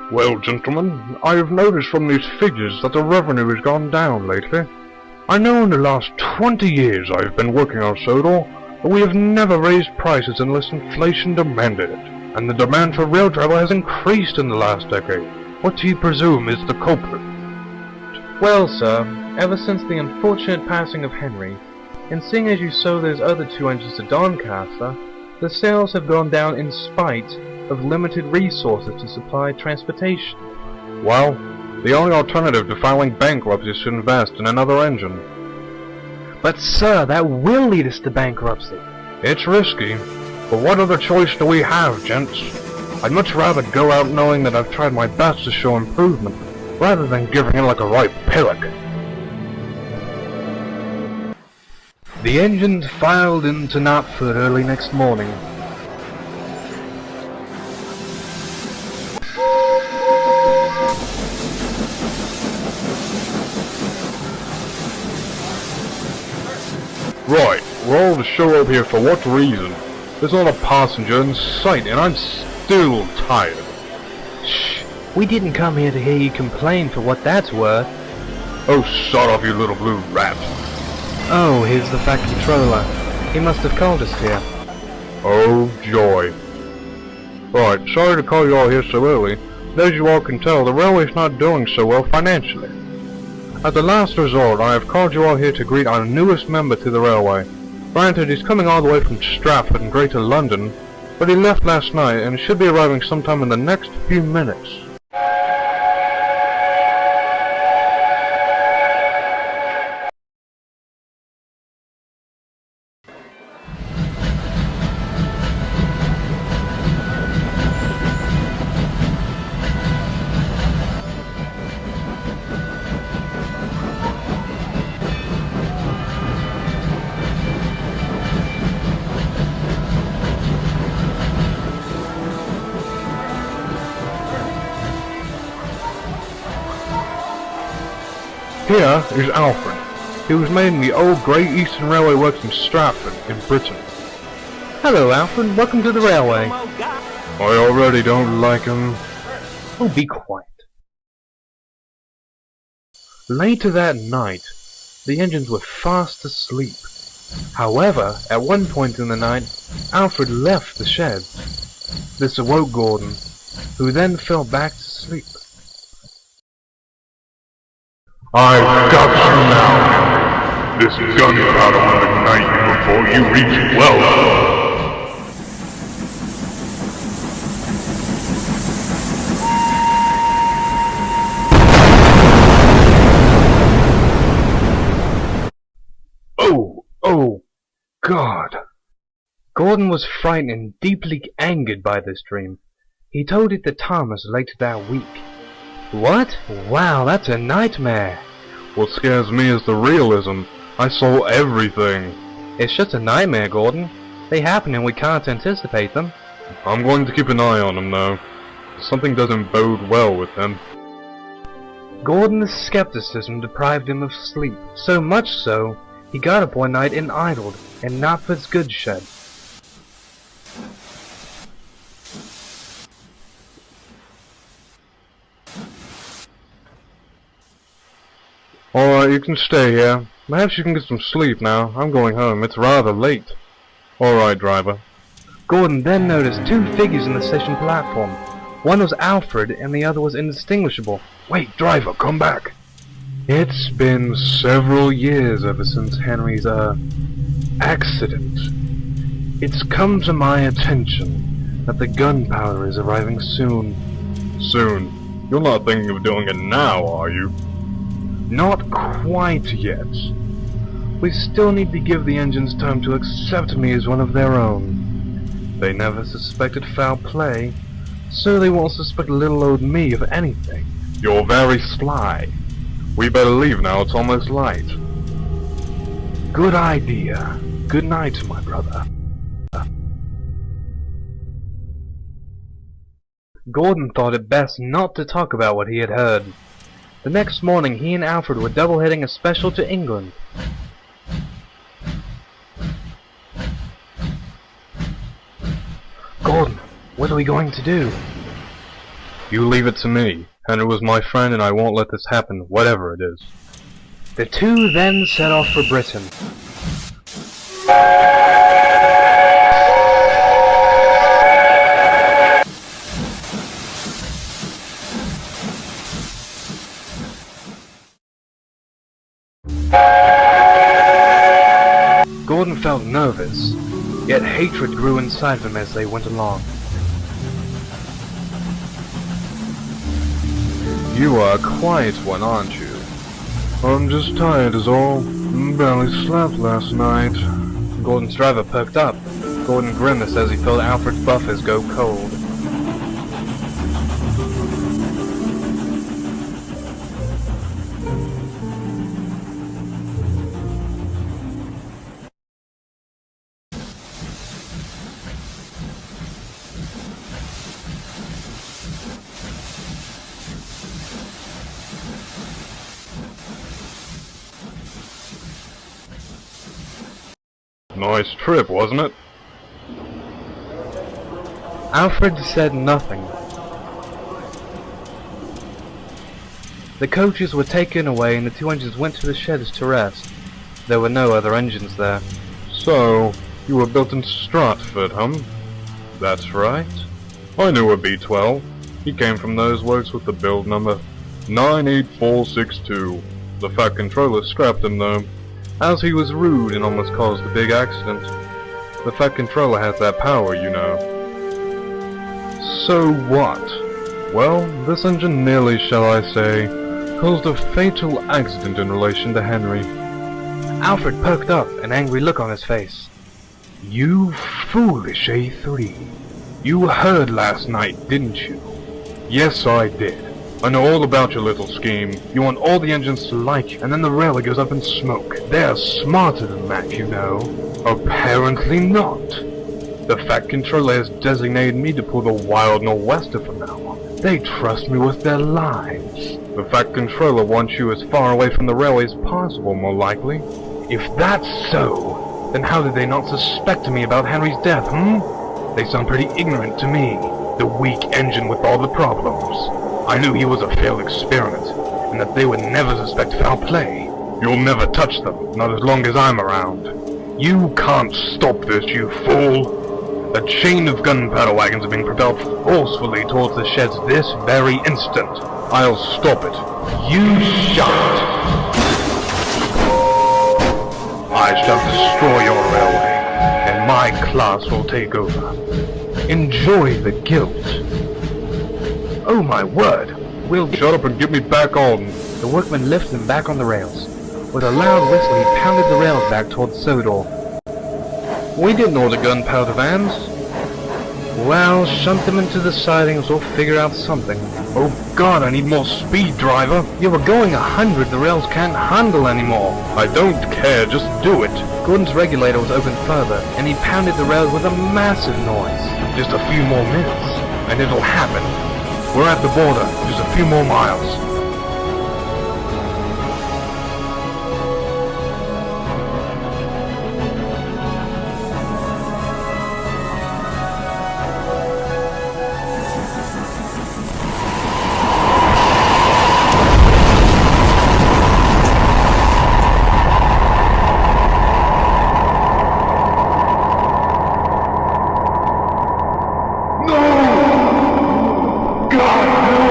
Well, gentlemen, I have noticed from these figures that the revenue has gone down lately. I know in the last 20 years I have been working on Sodor, but we have never raised prices unless inflation demanded it, and the demand for rail travel has increased in the last decade. What do you presume is the culprit? Well, sir, ever since the unfortunate passing of Henry, and seeing as you sold those other 2 engines to Doncaster, the sales have gone down in spite of limited resources to supply transportation. Well, the only alternative to filing bankruptcy is to invest in another engine. But sir, that will lead us to bankruptcy. It's risky, but what other choice do we have, gents? I'd much rather go out knowing that I've tried my best to show improvement, rather than giving in like a ripe pillock. The engines filed into Knapford early next morning. Right, we're all to show up here for what reason? There's not a passenger in sight, and I'm still tired. Shh, we didn't come here to hear you complain for what that's worth. Oh, sod off, you little blue rat. Oh, here's the Fat Controller. He must have called us here. Oh, joy. Right, sorry to call you all here so early, but as you all can tell, the railway's not doing so well financially. As a last resort, I have called you all here to greet our newest member to the railway. Granted, he's coming all the way from Stratford and Greater London, but he left last night and should be arriving sometime in the next few minutes. Here is Alfred. He was made in the old Great Eastern Railway Works in Stratford, in Britain. Hello, Alfred. Welcome to the railway. I already don't like him. Oh, be quiet. Later that night, the engines were fast asleep. However, at one point in the night, Alfred left the shed. This awoke Gordon, who then fell back to sleep. I've got you now, Henry. This gunpowder will ignite you before you reach well. Oh, God. Gordon was frightened and deeply angered by this dream. He told it to Thomas later that week. What? Wow, that's a nightmare. What scares me is the realism. I saw everything. It's just a nightmare, Gordon. They happen and we can't anticipate them. I'm going to keep an eye on him, though. Something doesn't bode well with him. Gordon's skepticism deprived him of sleep, so much so, he got up one night and idled in Knapford's goods shed. Alright, you can stay here. Perhaps you can get some sleep now. I'm going home. It's rather late. Alright, driver. Gordon then noticed 2 figures in the station platform. One was Alfred and the other was indistinguishable. Wait, driver, come back. It's been several years ever since Henry's, accident. It's come to my attention that the gunpowder is arriving soon. Soon? You're not thinking of doing it now, are you? Not quite yet. We still need to give the engines time to accept me as one of their own. They never suspected foul play, so they won't suspect little old me of anything. You're very sly. We better leave now, it's almost light. Good idea. Good night, my brother. Gordon thought it best not to talk about what he had heard. The next morning he and Alfred were double-heading a special to England. Gordon, what are we going to do? You leave it to me. Henry was my friend and I won't let this happen, whatever it is. The two then set off for Britain. Gordon felt nervous, yet hatred grew inside of him as they went along. You are a quiet one, aren't you? I'm just tired is all. Barely slept last night. Gordon's driver perked up. Gordon grimaced as he felt Alfred's buffers go cold. Nice trip, wasn't it? Alfred said nothing. The coaches were taken away and the two engines went to the sheds to rest. There were no other engines there. So, you were built in Stratford, That's right. I knew a B-12. He came from those works with the build number 98462. The Fat Controller scrapped him though, as he was rude and almost caused a big accident. The Fat Controller has that power, you know. So what? Well, this engine nearly, shall I say, caused a fatal accident in relation to Henry. Alfred perked up, an angry look on his face. You foolish A3. You heard last night, didn't you? Yes, I did. I know all about your little scheme. You want all the engines to like you, and then the railway goes up in smoke. They're smarter than that, you know. Apparently not. The Fat Controller has designated me to pull the Wild Nor'Wester from now on. They trust me with their lives. The Fat Controller wants you as far away from the railway as possible, more likely. If that's so, then how did they not suspect me about Henry's death, They sound pretty ignorant to me. The weak engine with all the problems. I knew he was a failed experiment, and that they would never suspect foul play. You'll never touch them, not as long as I'm around. You can't stop this, you fool! A chain of gunpowder wagons are being propelled forcefully towards the sheds this very instant. I'll stop it. You shan't! I shall destroy your railway, and my class will take over. Enjoy the guilt. Oh my word! We'll shut up and get me back on! The workman lifted him back on the rails. With a loud whistle he pounded the rails back towards Sodor. We didn't order gunpowder vans. Well, shunt them into the sidings, we'll figure out something. Oh god, I need more speed, driver! You were going 100, the rails can't handle anymore. I don't care, just do it! Gordon's regulator was opened further, and he pounded the rails with a massive noise. Just a few more minutes, and it'll happen. We're at the border, just a few more miles. God, no!